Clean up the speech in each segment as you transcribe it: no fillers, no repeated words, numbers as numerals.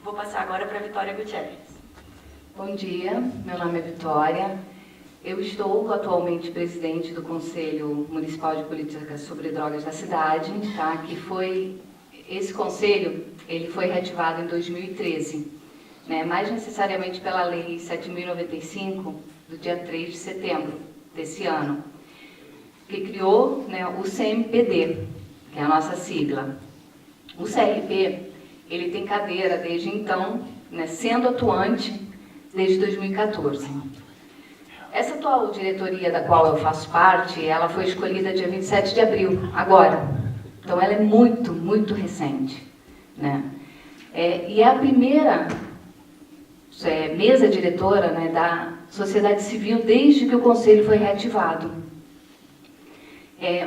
Vou passar agora para a Vitória Gutierrez. Bom dia, meu nome é Vitória. Eu estou atualmente presidente do Conselho Municipal de Políticas sobre Drogas da cidade, tá? Esse conselho ele foi reativado em 2013, né? Mais necessariamente pela Lei 7.095, do dia 3 de setembro desse ano, que criou, né, o CMPD, que é a nossa sigla. O CRP ele tem cadeira desde então, né, sendo atuante desde 2014. Essa atual diretoria da qual eu faço parte, ela foi escolhida dia 27 de abril, agora. Então, ela é muito, muito recente, né? E é a primeira mesa diretora, né, da sociedade civil desde que o Conselho foi reativado.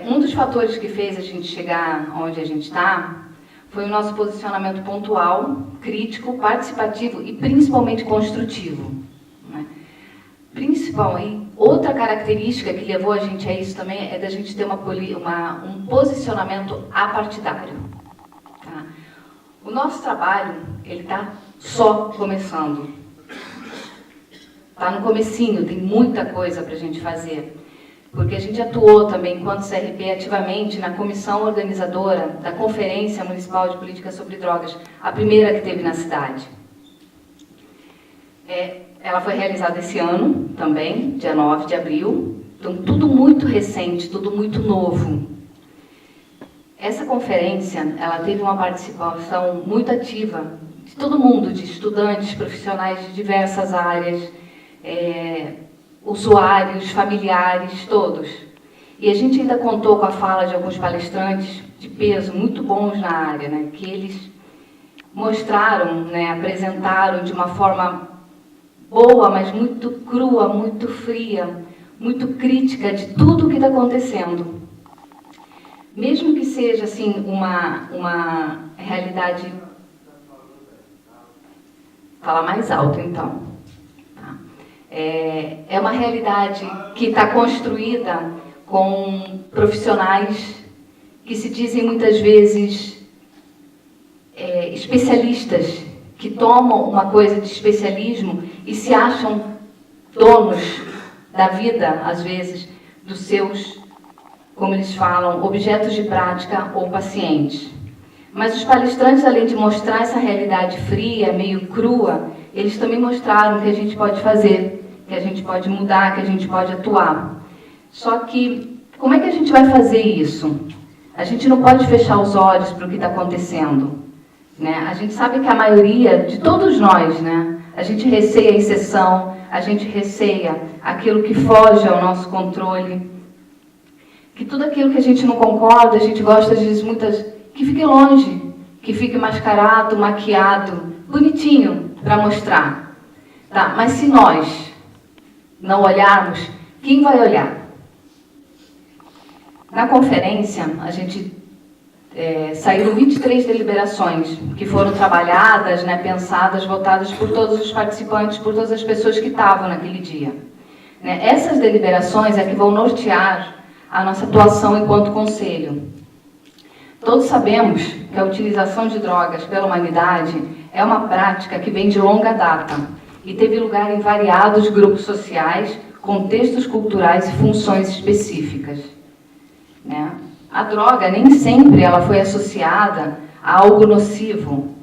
Um dos fatores que fez a gente chegar onde a gente está foi o nosso posicionamento pontual, crítico, participativo e principalmente construtivo, né? Outra característica que levou a gente a isso também é da gente ter um posicionamento apartidário. Tá? O nosso trabalho, ele está só começando. Está no comecinho, tem muita coisa para a gente fazer. Porque a gente atuou também, enquanto CRP, ativamente na comissão organizadora da Conferência Municipal de Políticas sobre Drogas, a primeira que teve na cidade. Ela foi realizada esse ano também, dia 9 de abril, então tudo muito recente, tudo muito novo. Essa conferência, ela teve uma participação muito ativa de todo mundo, de estudantes, profissionais de diversas áreas, usuários, familiares, todos. E a gente ainda contou com a fala de alguns palestrantes de peso, muito bons na área, né, que eles mostraram, né, apresentaram de uma forma boa, mas muito crua, muito fria, muito crítica de tudo o que está acontecendo. Mesmo que seja assim uma realidade... Fala mais alto, então. Tá? É uma realidade que está construída com profissionais que se dizem muitas vezes especialistas, que tomam uma coisa de especialismo e se acham donos da vida, às vezes, dos seus, como eles falam, objetos de prática ou pacientes. Mas os palestrantes, além de mostrar essa realidade fria, meio crua, eles também mostraram que a gente pode fazer, que a gente pode mudar, que a gente pode atuar. Só que, como é que a gente vai fazer isso? A gente não pode fechar os olhos para o que está acontecendo, né? A gente sabe que a maioria de todos nós, né, a gente receia a exceção, a gente receia aquilo que foge ao nosso controle, que tudo aquilo que a gente não concorda, a gente gosta, às vezes, que fique longe, que fique mascarado, maquiado, bonitinho para mostrar. Tá? Mas se nós não olharmos, quem vai olhar? Na conferência, a gente saíram 23 deliberações que foram trabalhadas, né, pensadas, votadas por todos os participantes, por todas as pessoas que estavam naquele dia. Né? Essas deliberações é que vão nortear a nossa atuação enquanto conselho. Todos sabemos que a utilização de drogas pela humanidade é uma prática que vem de longa data e teve lugar em variados grupos sociais, contextos culturais e funções específicas. Né? A droga nem sempre ela foi associada a algo nocivo.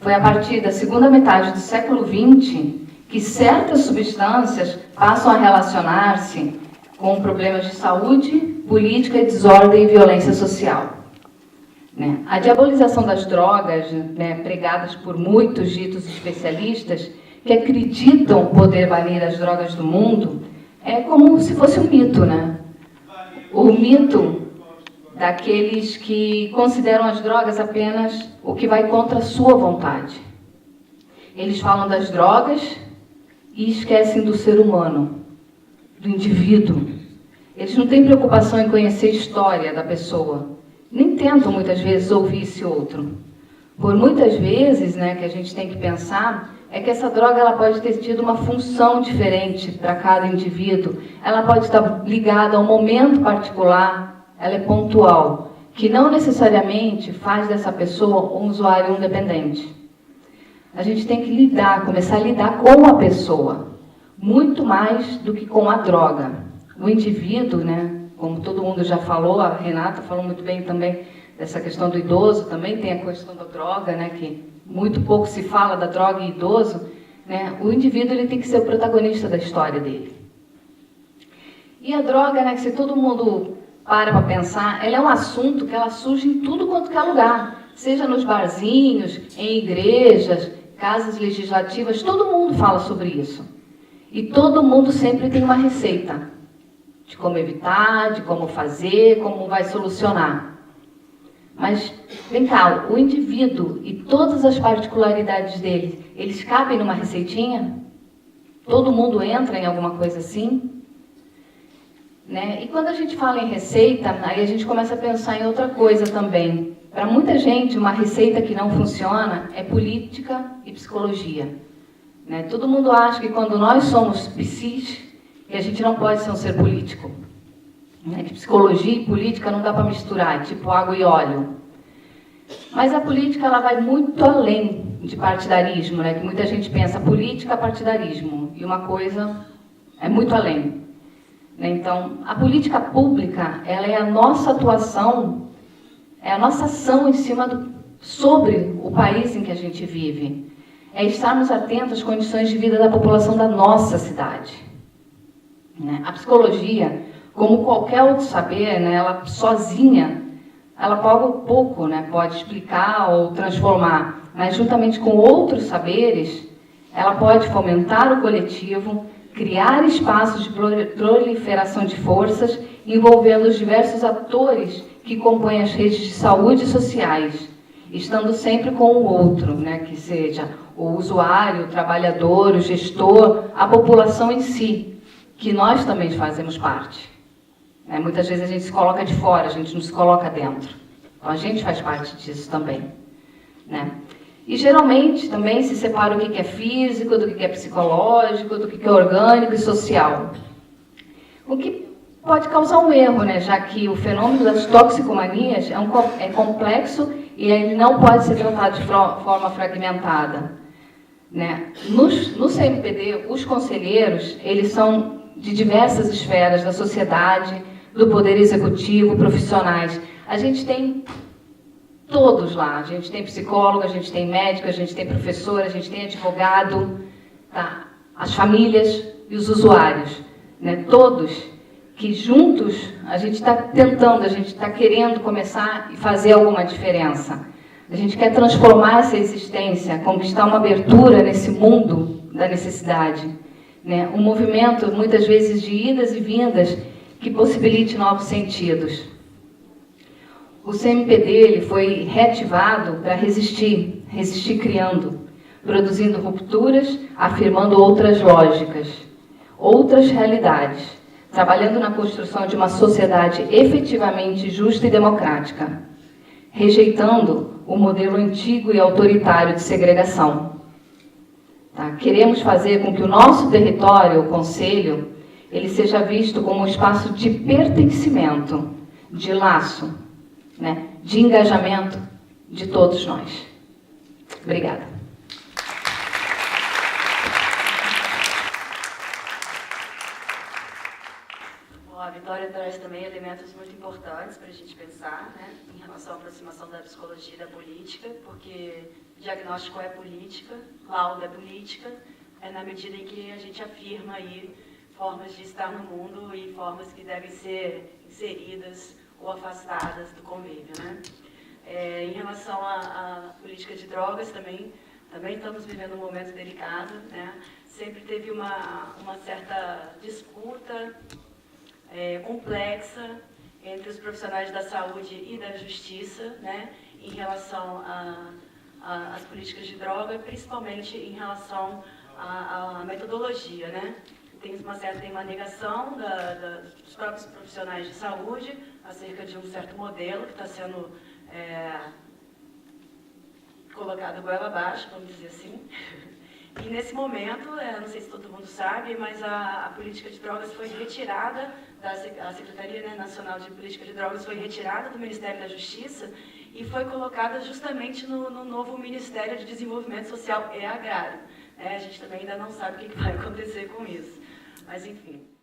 Foi a partir da segunda metade do século XX que certas substâncias passam a relacionar-se com problemas de saúde, política, desordem e violência social. Né? A diabolização das drogas, né, pregadas por muitos ditos especialistas que acreditam poder banir as drogas do mundo, é como se fosse um mito, né? O mito daqueles que consideram as drogas apenas o que vai contra a sua vontade. Eles falam das drogas e esquecem do ser humano, do indivíduo. Eles não têm preocupação em conhecer a história da pessoa. Nem tentam, muitas vezes, ouvir esse outro. Por muitas vezes, né, que a gente tem que pensar, é que essa droga ela pode ter tido uma função diferente para cada indivíduo. Ela pode estar ligada a um momento particular, ela é pontual, que não necessariamente faz dessa pessoa um usuário independente. a gente tem que começar a lidar com a pessoa, muito mais do que com a droga. O indivíduo, né, como todo mundo já falou, a Renata falou muito bem também dessa questão do idoso, também tem a questão da droga, né, que muito pouco se fala da droga e idoso, né, o indivíduo ele tem que ser o protagonista da história dele. E a droga, né, que se todo mundo para pensar, ela é um assunto que ela surge em tudo quanto que é lugar, seja nos barzinhos, em igrejas, casas legislativas, todo mundo fala sobre isso. E todo mundo sempre tem uma receita de como evitar, de como fazer, como vai solucionar. Mas, vem cá, o indivíduo e todas as particularidades dele, eles cabem numa receitinha? Todo mundo entra em alguma coisa assim? Né? E quando a gente fala em receita, aí a gente começa a pensar em outra coisa também. Para muita gente, uma receita que não funciona é política e psicologia. Né? Todo mundo acha que quando nós somos psis, que a gente não pode ser um ser político. Né? Que psicologia e política não dá para misturar, tipo água e óleo. Mas a política ela vai muito além de partidarismo, né? Que muita gente pensa política, partidarismo, e uma coisa é muito além. Então, a política pública, ela é a nossa atuação, é a nossa ação em cima sobre o país em que a gente vive. É estarmos atentos às condições de vida da população da nossa cidade. Né? A psicologia, como qualquer outro saber, né, ela sozinha, ela pode explicar ou transformar, mas juntamente com outros saberes, ela pode fomentar o coletivo, criar espaços de proliferação de forças, envolvendo os diversos atores que compõem as redes de saúde sociais, estando sempre com o outro, né, que seja o usuário, o trabalhador, o gestor, a população em si, que nós também fazemos parte. Né? Muitas vezes a gente se coloca de fora, a gente não se coloca dentro. Então a gente faz parte disso também. Né? E geralmente também se separa o que é físico, do que é psicológico, do que é orgânico e social. O que pode causar um erro, né? Já que o fenômeno das toxicomanias é complexo e ele não pode ser tratado de forma fragmentada. Né? No CMPD, os conselheiros, eles são de diversas esferas da sociedade, do poder executivo, profissionais. A gente tem todos lá. A gente tem psicólogo, a gente tem médico, a gente tem professor, a gente tem advogado, tá? As famílias e os usuários. Né? Todos que juntos a gente está tentando, a gente está querendo começar e fazer alguma diferença. A gente quer transformar essa existência, conquistar uma abertura nesse mundo da necessidade. Né? Um movimento, muitas vezes, de idas e vindas que possibilite novos sentidos. O CMPD ele foi reativado para resistir criando, produzindo rupturas, afirmando outras lógicas, outras realidades, trabalhando na construção de uma sociedade efetivamente justa e democrática, rejeitando o modelo antigo e autoritário de segregação. Tá? Queremos fazer com que o nosso território, o Conselho, ele seja visto como um espaço de pertencimento, de laço, né, de engajamento de todos nós. Obrigada. Bom, a Vitória traz também elementos muito importantes para a gente pensar, né, em relação à aproximação da psicologia e da política, porque diagnóstico é política, laudo é política, é na medida em que a gente afirma aí formas de estar no mundo e formas que devem ser inseridas ou afastadas do convívio. Né? Em relação à política de drogas, também estamos vivendo um momento delicado. Né? Sempre teve uma certa disputa complexa entre os profissionais da saúde e da justiça, né? Em relação às políticas de droga, principalmente em relação à metodologia. Né? Tem uma negação dos próprios profissionais de saúde acerca de um certo modelo que está sendo colocado goela abaixo, vamos dizer assim. E nesse momento, não sei se todo mundo sabe, mas a política de drogas foi retirada, a Secretaria Nacional de Política de Drogas foi retirada do Ministério da Justiça e foi colocada justamente no novo Ministério de Desenvolvimento Social e Agrário. A gente também ainda não sabe o que vai acontecer com isso, mas enfim.